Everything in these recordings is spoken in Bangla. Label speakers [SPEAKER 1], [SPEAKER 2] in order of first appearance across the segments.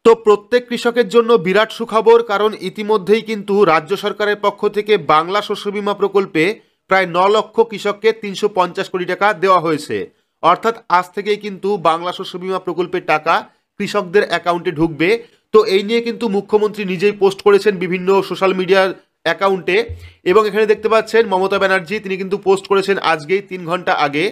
[SPEAKER 1] তো প্রত্যেক কৃষকের জন্য বিরাট সুখবর, কারণ ইতিমধ্যেই কিন্তু রাজ্য সরকারের পক্ষ থেকে বাংলা শস্য বীমা প্রকল্পে প্রায় 9 লক্ষ কৃষককে 350 কোটি টাকা দেওয়া হয়েছে। অর্থাৎ আজ থেকেই কিন্তু বাংলা শস্য বীমা প্রকল্পের টাকা কৃষকদের অ্যাকাউন্টে ঢুকবে। তো এই নিয়ে কিন্তু মুখ্যমন্ত্রী নিজেই পোস্ট করেছেন বিভিন্ন সোশ্যাল মিডিয়ার অ্যাকাউন্টে, এবং এখানে দেখতে পাচ্ছেন মমতা ব্যানার্জি তিনি কিন্তু পোস্ট করেছেন আজকেই 3 ঘন্টা আগে,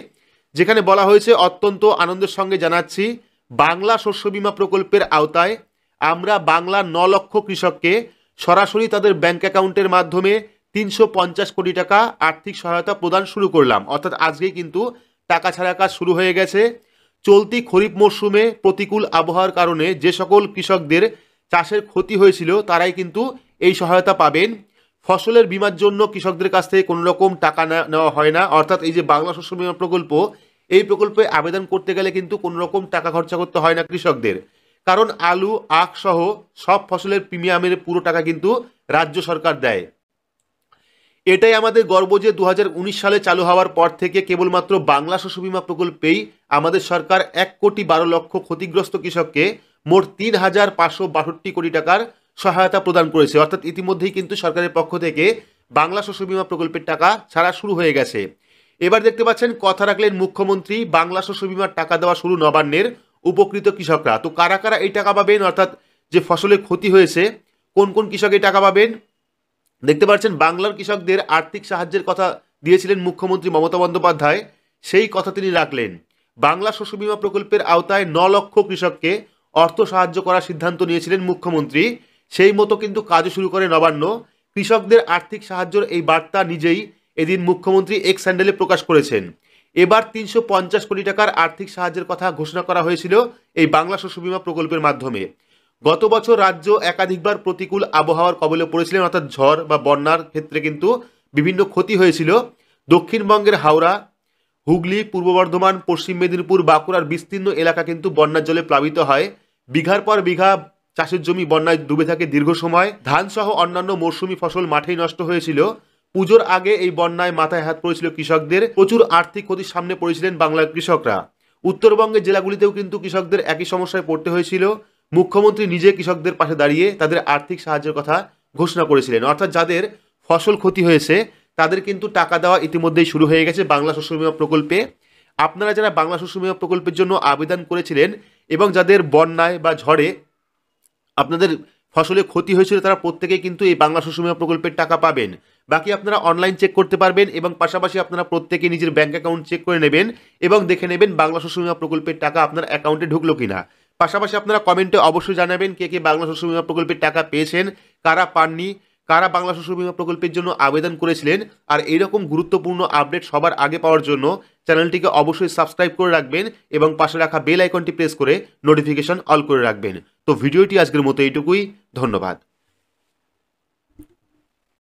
[SPEAKER 1] যেখানে বলা হয়েছে, অত্যন্ত আনন্দের সঙ্গে জানাচ্ছি বাংলা শস্য বীমা প্রকল্পের আওতায় আমরা বাংলা 9 লক্ষ কৃষককে সরাসরি তাদের ব্যাংক অ্যাকাউন্টের মাধ্যমে 350 কোটি টাকা আর্থিক সহায়তা প্রদান শুরু করলাম। অর্থাৎ আজকেই কিন্তু টাকা ছাড়া কাজ শুরু হয়ে গেছে। চলতি খরিফ মরশুমে প্রতিকূল আবহাওয়ার কারণে যে সকল কৃষকদের চাষের ক্ষতি হয়েছিল তারাই কিন্তু এই সহায়তা পাবেন। ফসলের বীমার জন্য কৃষকদের কাছ থেকে কোনো রকম টাকা নেওয়া হয় না। অর্থাৎ এই যে বাংলা শস্য বীমা প্রকল্প, এই প্রকল্পে আবেদন করতে গেলে কিন্তু কোনো রকম টাকা খরচা করতে হয় না কৃষকদের, কারণ আলু আখ সহ সব ফসলের প্রিমিয়ামের পুরো টাকা কিন্তু রাজ্য সরকার দেয়। এটাই আমাদের গর্ব যে 2019 সালে চালু হওয়ার পর থেকে কেবলমাত্র বাংলা শস্য বীমা প্রকল্পেই আমাদের সরকার 1,12,00,000 ক্ষতিগ্রস্ত কৃষককে মোট 3,562 কোটি টাকার সহায়তা প্রদান করেছে। অর্থাৎ ইতিমধ্যেই কিন্তু সরকারের পক্ষ থেকে বাংলা শস্য বীমা প্রকল্পের টাকা ছাড়া শুরু হয়ে গেছে। এবার দেখতে পাচ্ছেন কথা রাখলেন মুখ্যমন্ত্রী, বাংলা শস্য বীমার টাকা দেওয়া শুরু নবান্নের, উপকৃত কৃষকরা। তো কারা কারা এই টাকা পাবেন, অর্থাৎ যে ফসলের ক্ষতি হয়েছে কোন কোন কৃষক এই টাকা পাবেন দেখতে পাচ্ছেন। বাংলার কৃষকদের আর্থিক সাহায্যের কথা দিয়েছিলেন মুখ্যমন্ত্রী মমতা বন্দ্যোপাধ্যায়, সেই কথা তিনি রাখলেন। বাংলা শস্য বীমা প্রকল্পের আওতায় 9 লক্ষ কৃষককে অর্থ সাহায্য করার সিদ্ধান্ত নিয়েছিলেন মুখ্যমন্ত্রী, সেই মতো কিন্তু কাজও শুরু করে নবান্ন। কৃষকদের আর্থিক সাহায্যের এই বার্তা নিজেই এদিন মুখ্যমন্ত্রী এক্স হ্যান্ডেলে প্রকাশ করেছেন। এবার 350 কোটি টাকার আর্থিক সাহায্যের কথা ঘোষণা করা হয়েছিল এই বাংলা শস্য বীমা প্রকল্পের মাধ্যমে। গত বছর রাজ্য একাধিকবার প্রতিকূল আবহাওয়ার কবলে পড়েছিলেন, অর্থাৎ ঝড় বা বন্যার ক্ষেত্রে কিন্তু বিভিন্ন ক্ষতি হয়েছিল। দক্ষিণবঙ্গের হাওড়া, হুগলি, পূর্ব বর্ধমান, পশ্চিম মেদিনীপুর, বাঁকুড়ার বিস্তীর্ণ এলাকা কিন্তু বন্যার জলে প্লাবিত হয়। বিঘার পর বিঘা চাষের জমি বন্যায় ডুবে থাকে দীর্ঘ সময়। ধান সহ অন্যান্য মৌসুমি ফসল মাঠেই নষ্ট হয়েছিল। পুজোর আগে এই বন্যায় মাথায় হাত পড়েছিল কৃষকদের, প্রচুর আর্থিক ক্ষতির সামনে পড়েছিলেন বাংলার কৃষকরা। উত্তরবঙ্গের জেলাগুলিতেও কিন্তু কৃষকদের একই সমস্যায় পড়তে হয়েছিল। মুখ্যমন্ত্রী নিজে কৃষকদের পাশে দাঁড়িয়ে তাদের আর্থিক সাহায্যের কথা ঘোষণা করেছিলেন। অর্থাৎ যাদের ফসল ক্ষতি হয়েছে তাদের কিন্তু টাকা দেওয়া ইতিমধ্যেই শুরু হয়ে গেছে বাংলা শস্য বীমা প্রকল্পে। আপনারা যারা বাংলা শস্য বীমা প্রকল্পের জন্য আবেদন করেছিলেন এবং যাদের বন্যায় বা ঝড়ে আপনাদের ফসলে ক্ষতি হয়েছিল, তারা প্রত্যেকেই কিন্তু এই বাংলা শস্য বীমা প্রকল্পের টাকা পাবেন। বাকি আপনারা অনলাইন চেক করতে পারবেন, এবং পাশাপাশি আপনারা প্রত্যেকে নিজের ব্যাংক অ্যাকাউন্ট চেক করে নেবেন এবং দেখে নেবেন বাংলা শস্য বীমা প্রকল্পের টাকা আপনার অ্যাকাউন্টে ঢুকলো কিনা। পাশাপাশি আপনারা কমেন্টে অবশ্যই জানাবেন কে কে বাংলা শস্য বীমা প্রকল্পের টাকা পেয়েছেন, কারা পাননি, কারা বাংলা শস্য বীমা প্রকল্পের জন্য আবেদন করেছিলেন। আর এইরকম গুরুত্বপূর্ণ আপডেট সবার আগে পাওয়ার জন্য চ্যানেলটিকে অবশ্যই সাবস্ক্রাইব করে রাখবেন এবং পাশে রাখা বেল আইকনটি প্রেস করে নোটিফিকেশন অল করে রাখবেন। তো ভিডিওটি আজকের মতো এইটুকুই, ধন্যবাদ।